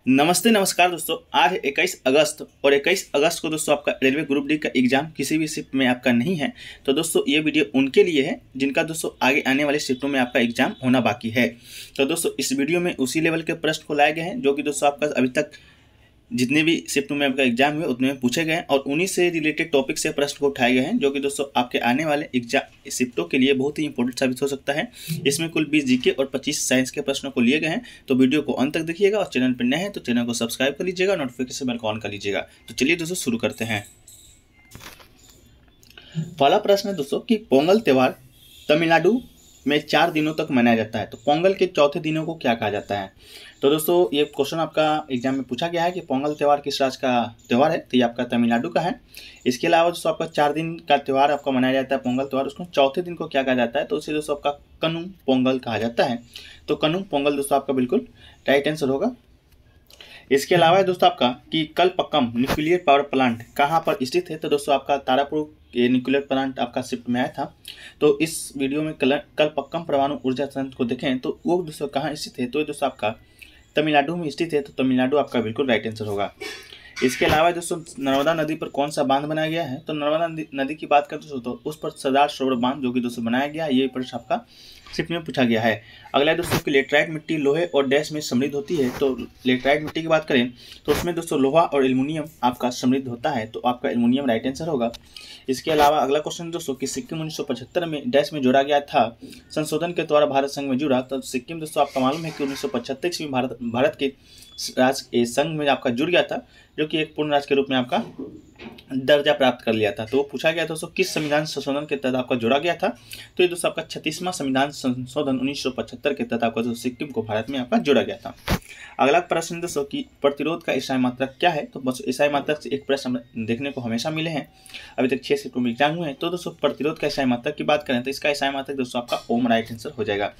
नमस्ते नमस्कार दोस्तों। आज है 21 अगस्त और 21 अगस्त को दोस्तों आपका रेलवे ग्रुप डी का एग्जाम किसी भी शिफ्ट में आपका नहीं है। तो दोस्तों ये वीडियो उनके लिए है जिनका दोस्तों आगे आने वाले शिफ्टों में आपका एग्जाम होना बाकी है। तो दोस्तों इस वीडियो में उसी लेवल के प्रश्न को लाए गए हैं जो कि दोस्तों आपका अभी तक जितने भी शिफ्ट में आपका एग्जाम हुए उतने में पूछे गए हैं और उन्हीं से रिलेटेड टॉपिक से प्रश्न को उठाए गए हैं जो कि दोस्तों आपके आने वाले एग्जाम शिफ्टों के लिए बहुत ही इंपॉर्टेंट साबित हो सकता है। इसमें कुल 20 जीके और 25 साइंस के प्रश्नों को लिए गए हैं। तो वीडियो को अंत तक देखिएगा और चैनल पर नए हैं तो चैनल को सब्सक्राइब कर लीजिएगा, नोटिफिकेशन बेल को ऑन कर लीजिएगा। तो चलिए दोस्तों शुरू करते हैं। पहला प्रश्न है दोस्तों कि पोंगल त्यौहार तमिलनाडु में 4 दिनों तक मनाया जाता है। तो पोंगल के चौथे दिनों को क्या कहा जाता है? तो दोस्तों ये क्वेश्चन आपका एग्जाम में पूछा गया है कि पोंगल त्यौहार किस राज्य का त्यौहार है। तो ये आपका तमिलनाडु का है। इसके अलावा दोस्तों आपका 4 दिन का त्यौहार आपका मनाया जाता है पोंगल त्यौहार, उसको चौथे दिन को क्या कहा जाता है? तो उसे दोस्तों आपका कनुम पोंगल कहा जाता है। तो कनुम पोंगल दोस्तों आपका बिल्कुल राइट आंसर होगा। इसके अलावा दोस्तों आपका कि कलपक्कम न्यूक्लियर पावर प्लांट कहाँ पर स्थित है? तो दोस्तों आपका तारापुर ये न्यूक्लियर प्लांट आपका शिफ्ट में आया था। तो इस वीडियो में कलपक्कम परमाणु ऊर्जा संयंत्र को देखें तो वो दोस्तों कहाँ स्थित है? तो ये दोस्तों आपका तमिलनाडु में स्थित है। तो तमिलनाडु आपका बिल्कुल राइट आंसर होगा। इसके अलावा दोस्तों नर्मदा नदी पर कौन सा बांध बनाया गया है? तो नर्मदा नदी की बात करते दोस्तों तो उस पर सरदार सरोवर बांध जो कि दोस्तों बनाया गया, ये प्रश्न आपका शिफ्ट में पूछा गया है। अगला दोस्तों की लेटराइट मिट्टी लोहे और डैश में समृद्ध होती है। तो लेटराइट मिट्टी की बात करें तो उसमें दोस्तों लोहा और एल्युमिनियम आपका समृद्ध होता है। तो आपका एल्युमिनियम राइट आंसर होगा। इसके अलावा अगला क्वेश्चन दोस्तों कि सिक्किम 1975 में डैश में जोड़ा गया था, संशोधन के द्वारा भारत संघ में जुड़ा। तो सिक्किम दोस्तों आपका मालूम है कि 1975 ईस्वी में भारत के राज्य संघ में आपका जुड़ गया था, जो कि एक पूर्ण राज्य के रूप में आपका दर्जा प्राप्त कर लिया था। तो वो पूछा गया दोस्तों किस संविधान संशोधन के तहत आपका जोड़ा गया था? तो ये दोस्तों आपका 36वां संविधान संशोधन 1975 के तहत आपका सिक्किम को भारत में आपका जोड़ा गया था। अगला प्रश्न दोस्तों कि प्रतिरोध का ईसाई मात्रक क्या है? तो बस ईसाई मात्रक से एक प्रश्न देखने को हमेशा मिले हैं, अभी तक 6 शिफ्टों में एग्जाम हुए हैं। तो दोस्तों प्रतिरोध का ईसाई मात्रक की बात करें तो इसका ईसाई मात्रक दोस्तों आपका ओम राइट आंसर हो जाएगा।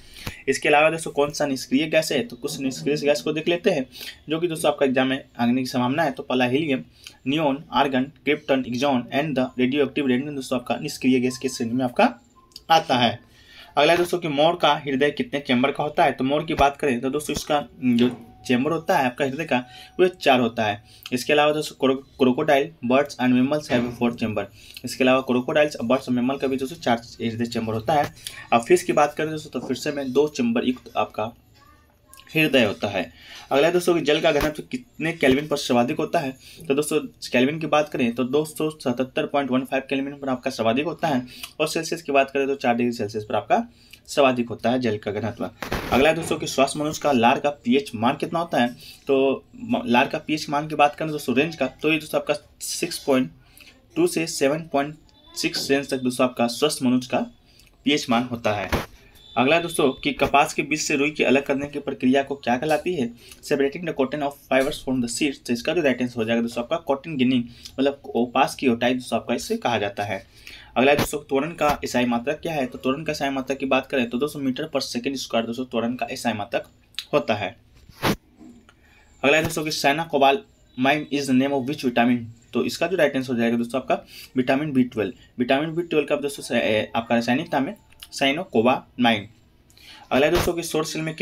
इसके अलावा दोस्तों कौन सा निष्क्रिय गैस है? तो कुछ निष्क्रिय गैस को देख लेते हैं जो कि दोस्तों आपका एग्जाम में आने की संभावना है। तो पहला helium, neon, argon, krypton, xenon and the radioactive radium दोस्तों आपका निष्क्रिय गैस की श्रेणी में आपका आता है। अगला दोस्तों कि मोर का हृदय कितने चैम्बर का होता है? तो मोर की बात करें तो दोस्तों इसका जो चैम्बर होता है आपका हृदय का वो 4 होता है। इसके अलावा दोस्तों crocodile, birds and mammals have 4 chamber. इसके अलावा क्रोकोडाइल्स, बर्ड्स और मेमल का भी दोस्तों 4 हृदय चैम्बर होता है। अब फिश की बात करें दोस्तों तो फिश में 2 चैम्बर युक्त आपका हृदय होता है। अगला दोस्तों कि जल का घनत्व कितने केल्विन पर सर्वाधिक होता है? तो दोस्तों केल्विन की बात करें तो 277.15 केल्विन पर आपका सर्वाधिक होता है और सेल्सियस की बात करें तो 4 डिग्री सेल्सियस पर आपका सर्वाधिक होता है जल का घनत्व। अगला दोस्तों कि श्वास मनुष्य का लार का पीएच मान कितना होता है? तो लार का पीएच मान की बात करें दोस्तों रेंज का तो ये दोस्तों आपका 6.2 से 7.6 रेंज तक दोस्तों आपका स्वस्थ मनुष्य का पीएच मान होता है। अगला दोस्तों कि कपास के बीज से रुई की अलग करने की प्रक्रिया को क्या कहलाती है? Separating the cotton of fibres from the seeds. तो इसका जो राइट आंसर हो जाएगा दोस्तों आपका कॉटन गिनिंग, मतलब कपास की ओटाई दोस्तों आपका इससे कहा जाता है। अगला दोस्तों त्वरण का ईसाई मात्रक क्या है? तो त्वरण का ईसाई मात्रक की बात करें तो 200 मीटर पर सेकेंड स्क्वायर दोस्तों त्वरण का ईसाई मात्रक होता है। अगला दोस्तों कि cyanocobalamin is the name of which vitamin. तो इसका जो राइट आंसर हो जाएगा दोस्तों आपका विटामिन B12। विटामिन B12 का दोस्तों आपका रासायनिक नाम है साइनाकोबालामाइन। अगला दोस्तों कि सौर सेल में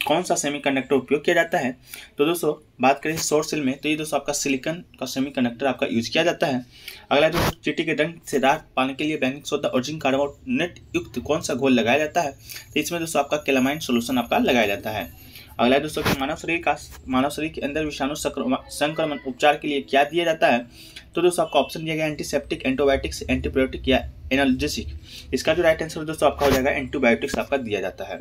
कौन सा सेमीकंडक्टर उपयोग किया जाता है? तो दोस्तों बात करें सौर सेल में तो ये दोस्तों आपका सिलिकॉन का सेमीकंडक्टर आपका यूज किया जाता है। अगला दोस्तों चींटी के डंक से राहत पाने के लिए बैंकिंग सोडा और जिंक कार्बोनेट युक्त कौन सा घोल लगाया जाता है? तो इसमें दोस्तों आपका कैलामाइन सोल्यूशन आपका लगाया जाता है। अगला दोस्तों कि मानव शरीर के अंदर विषाणु संक्रमण उपचार के लिए क्या दिया जाता है? तो दोस्तों आपका ऑप्शन दिया गया एंटीसेप्टिक, एंटीबायोटिक्स, एंटीबायोटिक या एनाल्जेसिक। इसका जो राइट आंसर दोस्तों आपका हो जाएगा एंटीबायोटिक्स आपका दिया जाता है।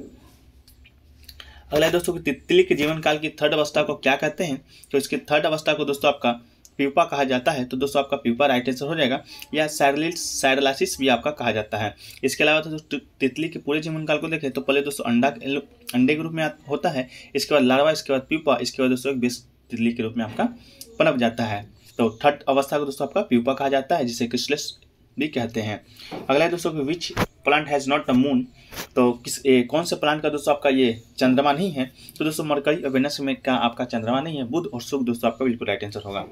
अगला दोस्तों कि तितली के जीवन काल की 3rd अवस्था को क्या कहते हैं? तो इसकी 3rd अवस्था को दोस्तों आपका प्यूपा कहा जाता है। तो दोस्तों आपका प्यूपा राइट आंसर हो जाएगा, या सैडलासिस भी आपका कहा जाता है। इसके अलावा दोस्तों तितली के पूरे जीवन काल को देखें तो पहले दोस्तों अंडे के रूप में होता है, इसके बाद लार्वा, इसके बाद प्यूपा, इसके बाद दोस्तों एक बेस तितली के रूप में आपका पनप जाता है। तो 3rd अवस्था को दोस्तों आपका प्यूपा कहा जाता है, जिसे क्रिसलिस भी कहते हैं। अगला दोस्तों कि which plant has not the moon. तो कौन से प्लांट का दोस्तों आपका ये चंद्रमा नहीं है? तो दोस्तों मरकरी और वेनस में का आपका चंद्रमा नहीं है, बुध और शुक्र दोस्तों आपका बिल्कुल राइट आंसर होगा।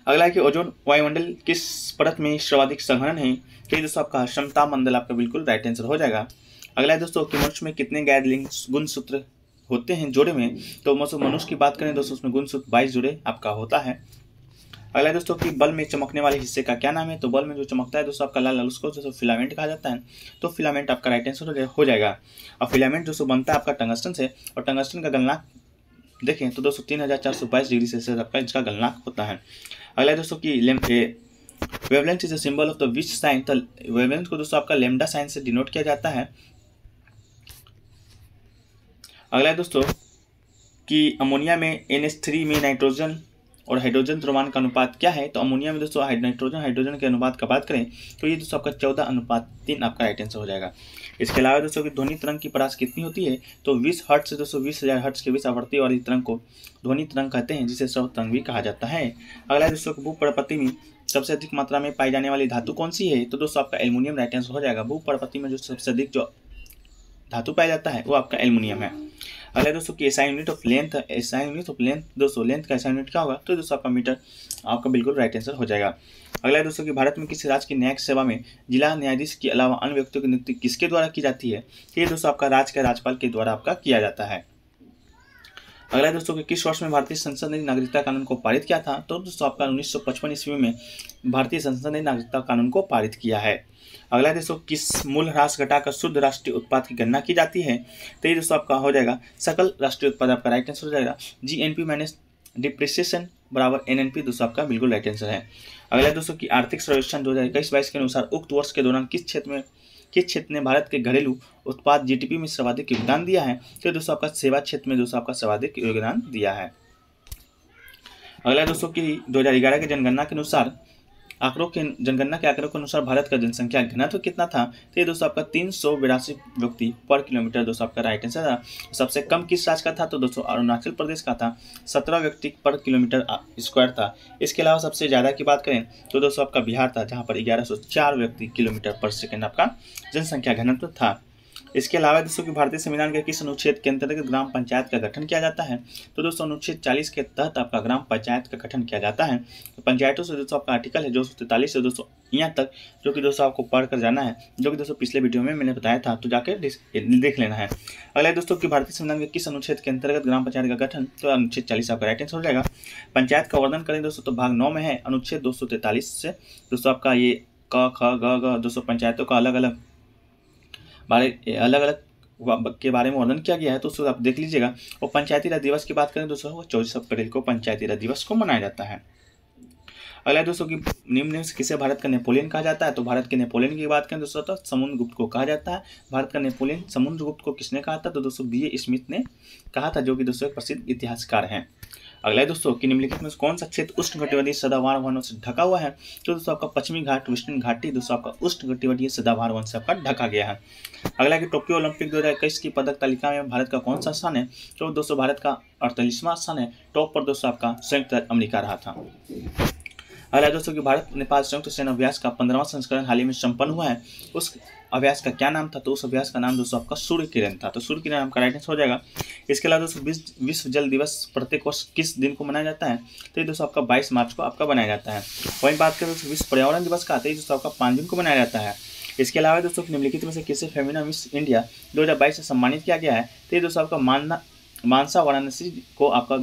अगला है कि ओजोन वायुमंडल किस परत में सर्वाधिक संघनन है? तो दोस्तों आपका क्षमता मंडल आपका बिल्कुल राइट आंसर हो जाएगा। अगला है दोस्तों कि मनुष्य में कितने गैर लिंग गुणसूत्र होते हैं जोड़े में, तो मनुष्य की बात करें दोस्तों उसमें गुणसूत्र 22 जोड़े आपका होता है। अगला दोस्तों कि बल्ब में चमकने वाले हिस्से का क्या नाम है, तो बल्ब में जो चमकता है दोस्तों आपका लाल लाल उसको दोस्तों फिलामेंट कहा जाता है। तो फिलामेंट आपका राइट आंसर हो जाएगा। और फिलामेंट दोस्तों बनता है आपका टंगस्टन से, और टंगस्टन का गलनांक देखें तो दोस्तों 3422 डिग्री सेल्सियस आपका इसका गलनांक होता है। अगला दोस्तों की wavelength is a symbol of the which sign, तो वेवलेंथ को दोस्तों आपका लैम्डा साइन से डिनोट किया जाता है। अगला दोस्तों कि अमोनिया में NH3 में नाइट्रोजन और हाइड्रोजन द्रव्यमान का अनुपात क्या है, तो अमोनिया में दोस्तों हाइड्रोजन के अनुपात का बात करें तो ये दोस्तों आपका 14:3 आपका राइट आंसर हो जाएगा। इसके अलावा दोस्तों की ध्वनि तरंग की परास कितनी होती है, तो 20 हर्ट्ज से दोस्तों 20,000 हर्ट्ज के बीच आवृत्ति वाली तरंग को ध्वनि तरंग कहते हैं, जिसे श्रव्य तरंग भी कहा जाता है। अगला दोस्तों भूपर्णपट्टी में सबसे अधिक मात्रा में पाई जाने वाली धातु कौन सी है, तो दोस्तों आपका एल्युमिनियम राइट आंसर हो जाएगा। भूपर्णपट्टी में जो सबसे अधिक जो धातु पाया जाता है वो आपका एल्युमिनियम है। अगला दोस्तों की SI unit of length, SI unit of length दोस्तों लेंथ का एसआई यूनिट क्या होगा, तो दोस्तों आपका मीटर आपका बिल्कुल राइट आंसर हो जाएगा। अगला दोस्तों कि भारत में किसी राज्य की न्यायिक सेवा में जिला न्यायाधीश के अलावा अन्य व्यक्तियों की नियुक्ति किसके द्वारा की जाती है, तो ये दोस्तों आपका राज्य के राज्यपाल के द्वारा आपका किया जाता है। अगला दोस्तों कि किस वर्ष में भारतीय संसद ने नागरिकता कानून को पारित किया था, तो दोस्तों आपका 1955 ईस्वी में भारतीय संसद ने नागरिकता कानून को पारित किया है। अगला दोस्तों किस मूल ह्रास घटाकर शुद्ध राष्ट्रीय उत्पाद की गणना की जाती है, तो ये दोस्तों आपका हो जाएगा सकल राष्ट्रीय उत्पाद आपका राइट आंसर हो जाएगा। GNP माइनस डिप्रिसिएशन बराबर NNP दोस्तों आपका बिल्कुल राइट आंसर है। अगला दोस्तों की आर्थिक सर्वेक्षण 2021-22 के अनुसार उक्त वर्ष के दौरान किस क्षेत्र ने भारत के घरेलू उत्पाद GDP में सर्वाधिक योगदान दिया है, तो दोस्तों आपका सेवा क्षेत्र में दोस्तों आपका सर्वाधिक योगदान दिया है। अगला दोस्तों की 2011 की जनगणना के अनुसार जनगणना के आंकड़ों के अनुसार भारत का जनसंख्या घनत्व कितना था, तो ये दोस्तों आपका 382 व्यक्ति पर किलोमीटर दोस्तों आपका राइट आंसर था। सबसे कम किस राज्य का था, तो दोस्तों अरुणाचल प्रदेश का था, 17 व्यक्ति पर किलोमीटर स्क्वायर था। इसके अलावा सबसे ज़्यादा की बात करें तो दोस्तों आपका बिहार था, जहाँ पर 1104 व्यक्ति किलोमीटर पर सेकेंड आपका जनसंख्या घनत्व था। इसके अलावा दोस्तों कि भारतीय संविधान के किस अनुच्छेद के अंतर्गत ग्राम पंचायत का गठन किया जाता है, तो दोस्तों अनुच्छेद 40 के तहत आपका ग्राम पंचायत का गठन किया जाता है। तो पंचायतों से दोस्तों आपका आर्टिकल है 243 से दोस्तों यहाँ तक, जो कि दोस्तों आपको पढ़ कर जाना है, जो कि दोस्तों पिछले वीडियो में मैंने बताया था, तो जाकर देख लेना है। अगला दोस्तों कि भारतीय संविधान के किस अनुच्छेद के अंतर्गत ग्राम पंचायत का गठन, तो अनुच्छेद 40 आपका राइट आंसर हो जाएगा। पंचायत का वर्णन करें दोस्तों तो भाग 9 में है, अनुच्छेद 243 से दोस्तों आपका ये क ख ग दोस्तों पंचायतों का अलग अलग के बारे में वर्णन किया गया है, तो उसको आप देख लीजिएगा। और पंचायती राज दिवस की बात करें दोस्तों 24 अप्रैल को पंचायती राज दिवस को मनाया जाता है। अगला दोस्तों की निम्न में से किसे भारत का नेपोलियन कहा जाता है, तो भारत के नेपोलियन की बात करें दोस्तों तो समुद्रगुप्त को कहा जाता है। भारत का नेपोलियन समुद्रगुप्त को किसने कहा था, तो दोस्तों B.A. स्मिथ ने कहा था, जो कि दोस्तों एक प्रसिद्ध इतिहासकार हैं। अगला दोस्तों कि निम्नलिखित में कौन सा क्षेत्र उष्णकटिबंधीय सदाबहार वनों से ढका हुआ है, तो दोस्तों आपका पश्चिमी घाट वेस्टर्न घाटी दोस्तों आपका उष्णकटिबंधीय सदाबहार वन से आपका ढका गया है। अगला कि टोक्यो ओलंपिक 2021 की पदक तालिका में भारत का कौन सा स्थान है, तो दोस्तों भारत का 48वां स्थान है। टॉप पर दोस्तों आपका संयुक्त अमेरिका रहा था। अगला दोस्तों कि भारत नेपाल संयुक्त सेना अभ्यास का 15वां संस्करण हाल ही में संपन्न हुआ है, उस अभ्यास का क्या नाम था, तो उस अभ्यास का नाम दोस्तों आपका सूर्य किरण था। तो सूर्य किरण आपका राइट आंसर हो जाएगा। इसके अलावा दोस्तों विश्व जल दिवस प्रत्येक वर्ष किस दिन को मनाया जाता है, तो ये दोस्तों आपका 22 मार्च को आपका बनाया जाता है। वहीं बात करें दोस्तों विश्व पर्यावरण दिवस का, तो ये दोस्तों आपका 5 जून को मनाया जाता है। इसके अलावा दोस्तों निम्नलिखित में से किसे फेमिना मिस इंडिया 2022 से सम्मानित किया गया है, तो ये दोस्तों आपका मानसा वाराणसी को आपका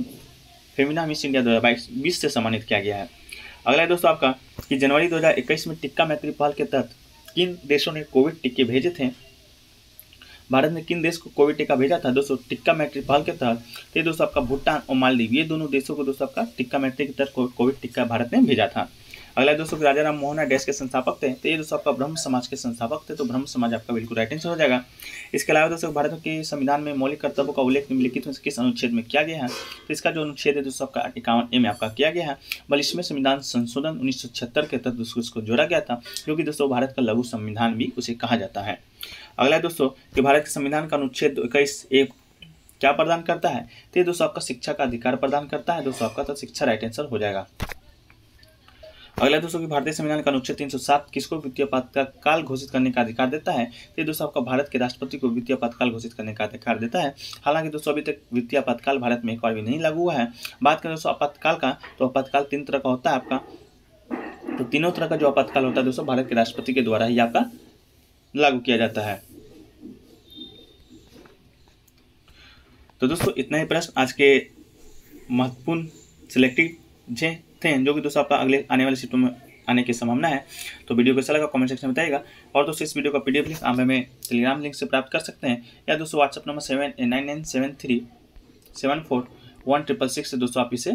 फेमिना मिस इंडिया 2022 से सम्मानित किया गया है। अगला है दोस्तों आपका कि जनवरी 2021 में टीका मैत्री पहल के तहत किन देशों ने कोविड टीके भेजे थे, भारत ने किन देश को कोविड टीका भेजा था दोस्तों टीका मैत्री पहल के तहत, तो ये दोस्तों आपका भूटान और मालदीव, ये दोनों देशों को दोस्तों आपका टीका मैत्री के तहत कोविड टीका भारत ने भेजा था। अगला दोस्तों राजा राम मोहन देश के संस्थापक थे, तो ये दोस्तों आपका ब्रह्म समाज के संस्थापक थे, तो ब्रह्म समाज आपका बिल्कुल राइट आंसर हो जाएगा। इसके अलावा दोस्तों भारत के संविधान में मौलिक कर्तव्यों का उल्लेख निम्नलिखित में किस अनुच्छेद में किया गया है, तो इसका जो अनुच्छेद है दोस्तों आपका 51A में आपका किया गया है। बल इसमें संविधान संशोधन 1976 के तहत दोस्तों इसको जोड़ा गया था, जो कि दोस्तों भारत का लघु संविधान भी उसे कहा जाता है। अगला दोस्तों कि भारत के संविधान का अनुच्छेद 21A क्या प्रदान करता है, तो ये दोस्तों आपका शिक्षा का अधिकार प्रदान करता है दोस्तों आपका, तो शिक्षा राइट आंसर हो जाएगा। अगला दोस्तों कि भारतीय संविधान का अनुच्छेद 307 किसको वित्तीय आपातकाल घोषित करने का अधिकार देता है, तो ये दोस्तों आपका भारत के राष्ट्रपति को वित्तीय आपातकाल घोषित करने का अधिकार देता है। हालांकि दोस्तों अभी तक वित्तीय आपातकाल भारत में एक बार भी नहीं लागू हुआ है। बात करें दोस्तों आपातकाल का, तो आपातकाल 3 तरह का होता है आपका, तो तीनों तरह का जो आपातकाल होता है दोस्तों भारत के राष्ट्रपति के द्वारा ही आपका लागू किया जाता है। तो दोस्तों इतना ही प्रश्न आज के महत्वपूर्ण सिलेक्टेड थे जो कि दोस्तों आपका अगले आने वाले शिफ्टों में आने की संभावना है। तो वीडियो कैसा लगा कमेंट सेक्शन में बताइएगा। और दोस्तों इस वीडियो का PDF लिंक आप हमें टेलीग्राम लिंक से प्राप्त कर सकते हैं, या दोस्तों व्हाट्सअप नंबर 7997374166 से दोस्तों आप इसे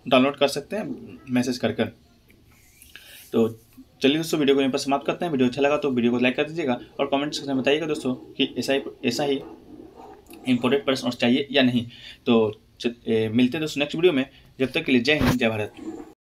डाउनलोड कर सकते हैं मैसेज कर कर। तो चलिए दोस्तों वीडियो को यहीं पर समाप्त करते हैं। वीडियो अच्छा लगा तो वीडियो को लाइक कर दीजिएगा और कमेंट सेक्शन में बताइएगा दोस्तों कि ऐसा ही इंपॉर्टेंट प्रश्न चाहिए या नहीं। तो मिलते हैं दोस्तों नेक्स्ट वीडियो में। जब तक के लिए जय हिंद, जय भारत।